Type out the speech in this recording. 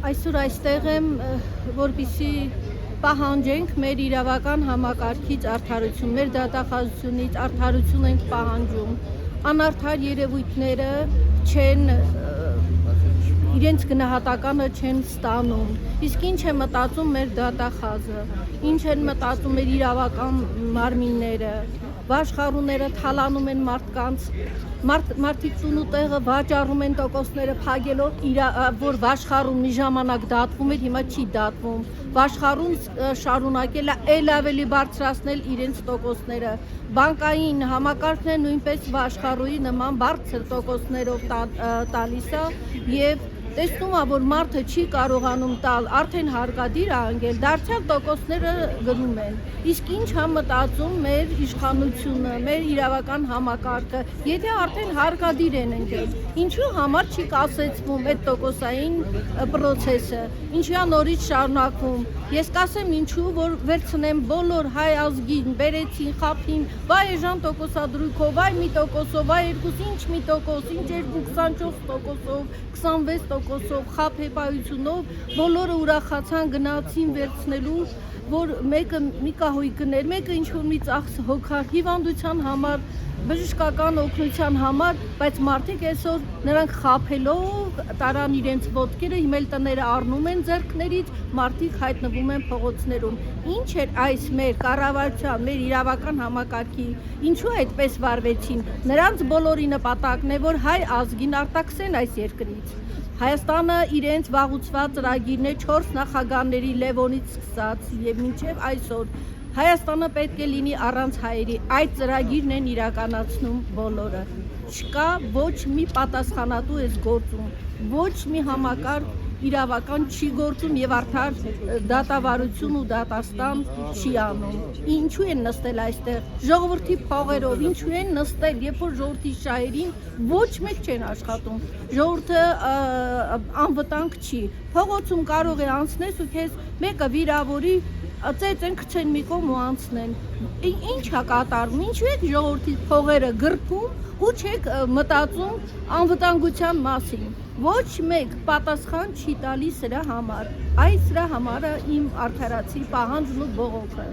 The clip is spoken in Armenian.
Այսօր այստեղ եմ, որպեսզի պահանջենք մեր իրավական համակարգից արդարություն, մեր դատախազությունից արդարություն ենք պահանջում։ Անարդար երևույթները չեն իրենց գնահատականը չեն ստանում։ Իսկ ինչ է մտածում մեր դատախազը, ինչ են մտածում մեր իրավական մարմինները, վաշխառուները թալանում են մարդկանց, մարդիկ տունուտեղը վաճառում են տոկոսները փակելով, որ վաշխառուն մի ժամանակ դատվում էր, հիմա չի դատվում։ Վաշխառուն շարունակել է էլ ավելի բարձրացնել իրենց տոկոսները։ Բանկային համակարգն է նույնպես վաշխառուի նման բարձր տոկոսներով տալիս է եւ տեսնում է, որ մարդը չի կարողանում տալ, արդեն հարկադիր է անգել, դարձյալ տոկոսները գնում են։ Իսկ ինչ է մտածում մեր իշխանությունը, մեր իրավական համակարգը, եթե արդեն հարկադիր են ընկել, ինչու համար չի կասեցվում այդ տոկոսային պրոցեսը, ինչի է նորից շարունակվում։ Ես կասեմ ինչու, որ վերցնեմ բոլոր հայ ազգին, բերեցին, խափին, վայ էժան տոկոսադրույքով, վայ մի տոկոսով, վայ երկուսի ինչ մի տոկոս, ինչ 24 տոկոսով, 26 տոկոսով, խափ հեպայությունով, բոլորը ուրախացան գնացին վերցնելու, որ մեկը մի կահույք գներ, մեկը ինչ-որ մի ծախս հոգար, հիվանդության համար, բժշկական օգնության համար, բայց մարդիկ այսօր նրանք խափելով տարան իրենց ոտքերը, հիմա էլ տները առնում են ձեռքներից, մարդիկ հայտնվում են փողոցներում։ Ինչ էր այս մեր կառավարության, մեր իրավական համակարգի, ինչու այդպես վարվեցին։ Նրանց բոլորի նպատակն է, որ հայ ազգին արտաքսեն այս երկրից։ Հայաստանը իրենց վաղուցված ծրագիրն է 4 նախագահների Լևոնից սկսած եւ մինչեւ այսօր Հայաստանը պետք է լինի առանց հայերի, այդ ծրագիրն են իրականացնում բոլորը։ Չկա ոչ մի պատասխանատու այս գործում, ոչ մի համակարգ իրավական չի գործում եւ արդար դատավարություն ու դատաստան չի անում։ Ինչու են նստել այստեղ ժողովրդի փողերով, ինչու են նստել, երբ որ ժողովրդի շահերին ոչ մեկ չեն աշխատում։ Ժողովուրդը անվտանգ չի։ Փողոցում կարող է անցնես ու քեզ մեկը վիրավորի, ծեծեն քչեն մի կողմ ու անցնեն։ Ինչ է կատարվում, ինչու է ժողովրդի փողերը գրփում ու չեք մտածում անվտանգության մասին։ Ոչ մեկ պատասխան չի տալիս սրա համար։ Այս սրա համար է իմ արդարացի պահանջն ու բողոքը։